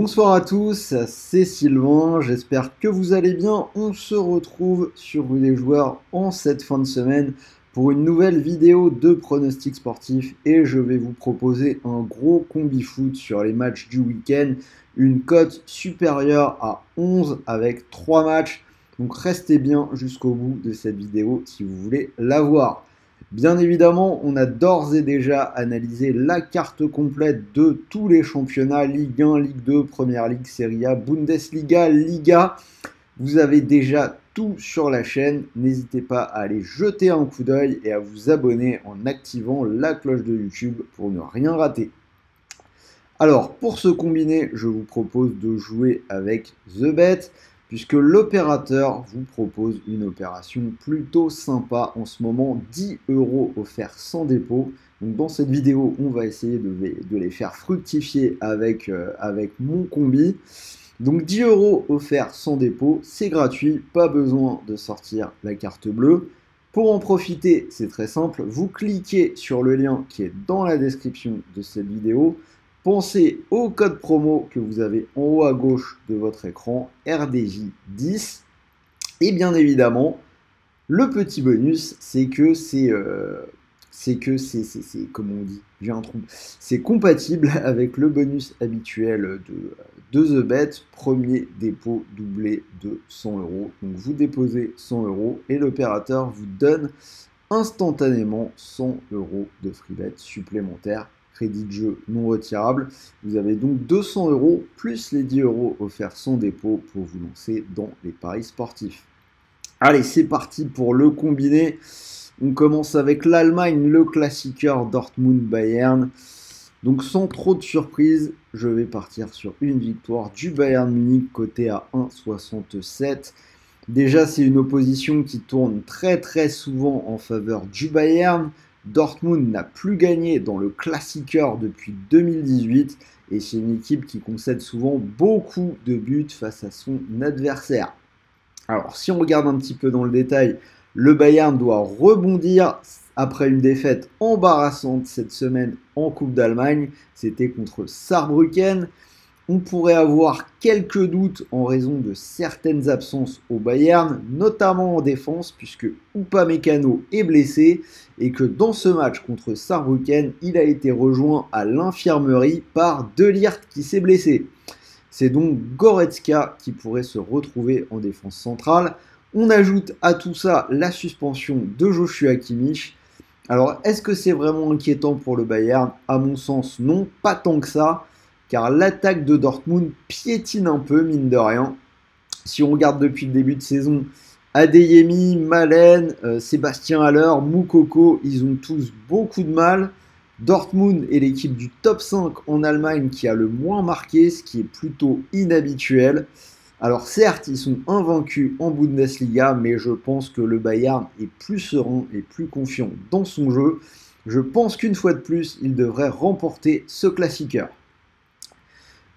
Bonsoir à tous, c'est Sylvain, j'espère que vous allez bien. On se retrouve sur Rue des Joueurs en cette fin de semaine pour une nouvelle vidéo de pronostics sportifs et je vais vous proposer un gros combi foot sur les matchs du week-end, une cote supérieure à 11 avec 3 matchs. Donc restez bien jusqu'au bout de cette vidéo si vous voulez la voir. Bien évidemment, on a d'ores et déjà analysé la carte complète de tous les championnats, Ligue 1, Ligue 2, Première Ligue, Serie A, Bundesliga, Liga. Vous avez déjà tout sur la chaîne. N'hésitez pas à aller jeter un coup d'œil et à vous abonner en activant la cloche de YouTube pour ne rien rater. Alors, pour ce combiné, je vous propose de jouer avec The Bet, puisque l'opérateur vous propose une opération plutôt sympa en ce moment, 10 € offerts sans dépôt. Donc dans cette vidéo, on va essayer de les faire fructifier avec mon combi. Donc 10 € offerts sans dépôt, c'est gratuit, pas besoin de sortir la carte bleue. Pour en profiter, c'est très simple, vous cliquez sur le lien qui est dans la description de cette vidéo. Pensez au code promo que vous avez en haut à gauche de votre écran, RDJ10. Et bien évidemment, le petit bonus, c'est que comment on dit, j'ai un trou. C'est compatible avec le bonus habituel de The Bet, premier dépôt doublé de 100 €. Donc vous déposez 100 € et l'opérateur vous donne instantanément 100 € de free bet supplémentaire. Crédit de jeu non retirable. Vous avez donc 200 € plus les 10 € offerts sans dépôt pour vous lancer dans les paris sportifs. Allez, c'est parti pour le combiné. On commence avec l'Allemagne, le classiqueur Dortmund-Bayern. Donc sans trop de surprise, je vais partir sur une victoire du Bayern Munich côté à 1,67. Déjà, c'est une opposition qui tourne très souvent en faveur du Bayern. Dortmund n'a plus gagné dans le classiqueur depuis 2018 et c'est une équipe qui concède souvent beaucoup de buts face à son adversaire. Alors si on regarde un petit peu dans le détail, le Bayern doit rebondir après une défaite embarrassante cette semaine en Coupe d'Allemagne, c'était contre Saarbrücken. On pourrait avoir quelques doutes en raison de certaines absences au Bayern, notamment en défense, puisque Upamecano est blessé et que dans ce match contre Saarbrücken, il a été rejoint à l'infirmerie par De Ligt qui s'est blessé. C'est donc Goretzka qui pourrait se retrouver en défense centrale. On ajoute à tout ça la suspension de Joshua Kimmich. Alors, est-ce que c'est vraiment inquiétant pour le Bayern? À mon sens, non, pas tant que ça. Car l'attaque de Dortmund piétine un peu, mine de rien. Si on regarde depuis le début de saison, Adeyemi, Malen, Sébastien Haller, Moukoko, ils ont tous beaucoup de mal. Dortmund est l'équipe du top 5 en Allemagne qui a le moins marqué, ce qui est plutôt inhabituel. Alors certes, ils sont invaincus en Bundesliga, mais je pense que le Bayern est plus serein et plus confiant dans son jeu. Je pense qu'une fois de plus, il devrait remporter ce classiqueur.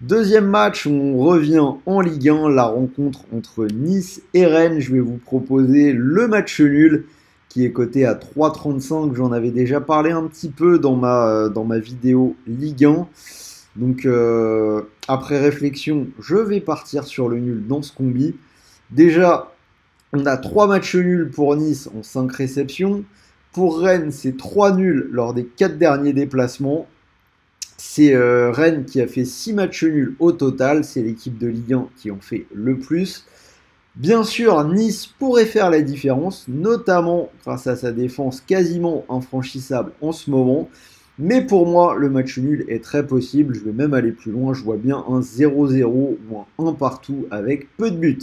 Deuxième match, on revient en Ligue 1, la rencontre entre Nice et Rennes. Je vais vous proposer le match nul qui est coté à 3,35. J'en avais déjà parlé un petit peu dans ma vidéo Ligue 1. Donc après réflexion, je vais partir sur le nul dans ce combi. Déjà, on a 3 matchs nuls pour Nice en 5 réceptions. Pour Rennes, c'est 3 nuls lors des 4 derniers déplacements. C'est Rennes qui a fait 6 matchs nuls au total. C'est l'équipe de Ligue 1 qui en fait le plus. Bien sûr, Nice pourrait faire la différence, notamment grâce à sa défense quasiment infranchissable en ce moment. Mais pour moi, le match nul est très possible. Je vais même aller plus loin. Je vois bien un 0-0 ou un 1 partout avec peu de buts.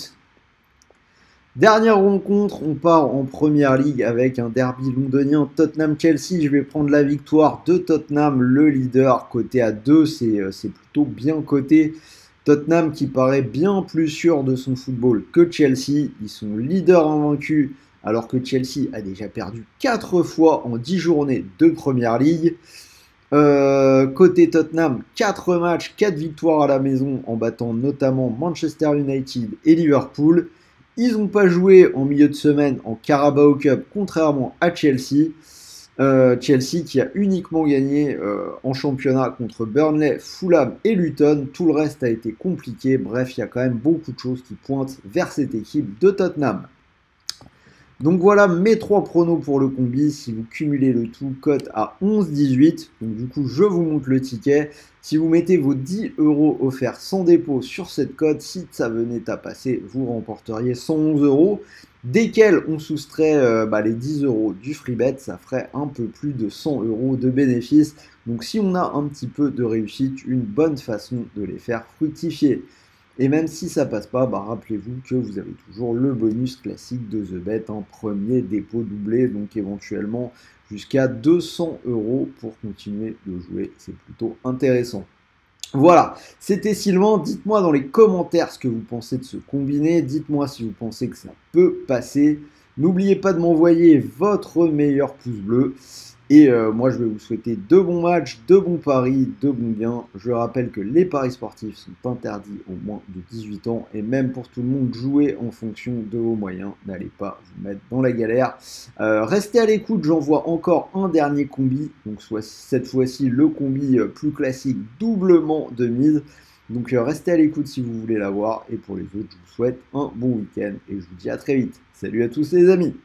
Dernière rencontre, on part en Première Ligue avec un derby londonien Tottenham-Chelsea. Je vais prendre la victoire de Tottenham, le leader, coté à 2. C'est plutôt bien coté. Tottenham qui paraît bien plus sûr de son football que Chelsea. Ils sont leaders invaincus alors que Chelsea a déjà perdu 4 fois en 10 journées de Première Ligue. Côté Tottenham, 4 matchs, 4 victoires à la maison en battant notamment Manchester United et Liverpool. Ils n'ont pas joué en milieu de semaine en Carabao Cup, contrairement à Chelsea. Chelsea qui a uniquement gagné en championnat contre Burnley, Fulham et Luton. Tout le reste a été compliqué. Bref, il y a quand même beaucoup de choses qui pointent vers cette équipe de Tottenham. Donc voilà mes 3 pronos pour le combi. Si vous cumulez le tout, cote à 11,18. Donc du coup, je vous montre le ticket. Si vous mettez vos 10 € offerts sans dépôt sur cette cote, si ça venait à passer, vous remporteriez 111 €, desquels on soustrait les 10 € du free bet. Ça ferait un peu plus de 100 € de bénéfices. Donc si on a un petit peu de réussite, une bonne façon de les faire fructifier. Et même si ça passe pas, rappelez-vous que vous avez toujours le bonus classique de The Bet, un premier dépôt doublé, donc éventuellement jusqu'à 200 € pour continuer de jouer. C'est plutôt intéressant. Voilà, c'était Sylvain. Dites-moi dans les commentaires ce que vous pensez de ce combiné. Dites-moi si vous pensez que ça peut passer. N'oubliez pas de m'envoyer votre meilleur pouce bleu. Et moi, je vais vous souhaiter de bons matchs, de bons paris, de bons gains. Je rappelle que les paris sportifs sont interdits aux moins de 18 ans. Et même pour tout le monde, jouez en fonction de vos moyens. N'allez pas vous mettre dans la galère. Restez à l'écoute, j'envoie encore un dernier combi. Donc cette fois-ci, le combi plus classique, doublement de mise. Donc restez à l'écoute si vous voulez l'avoir. Et pour les autres, je vous souhaite un bon week-end. Et je vous dis à très vite. Salut à tous les amis.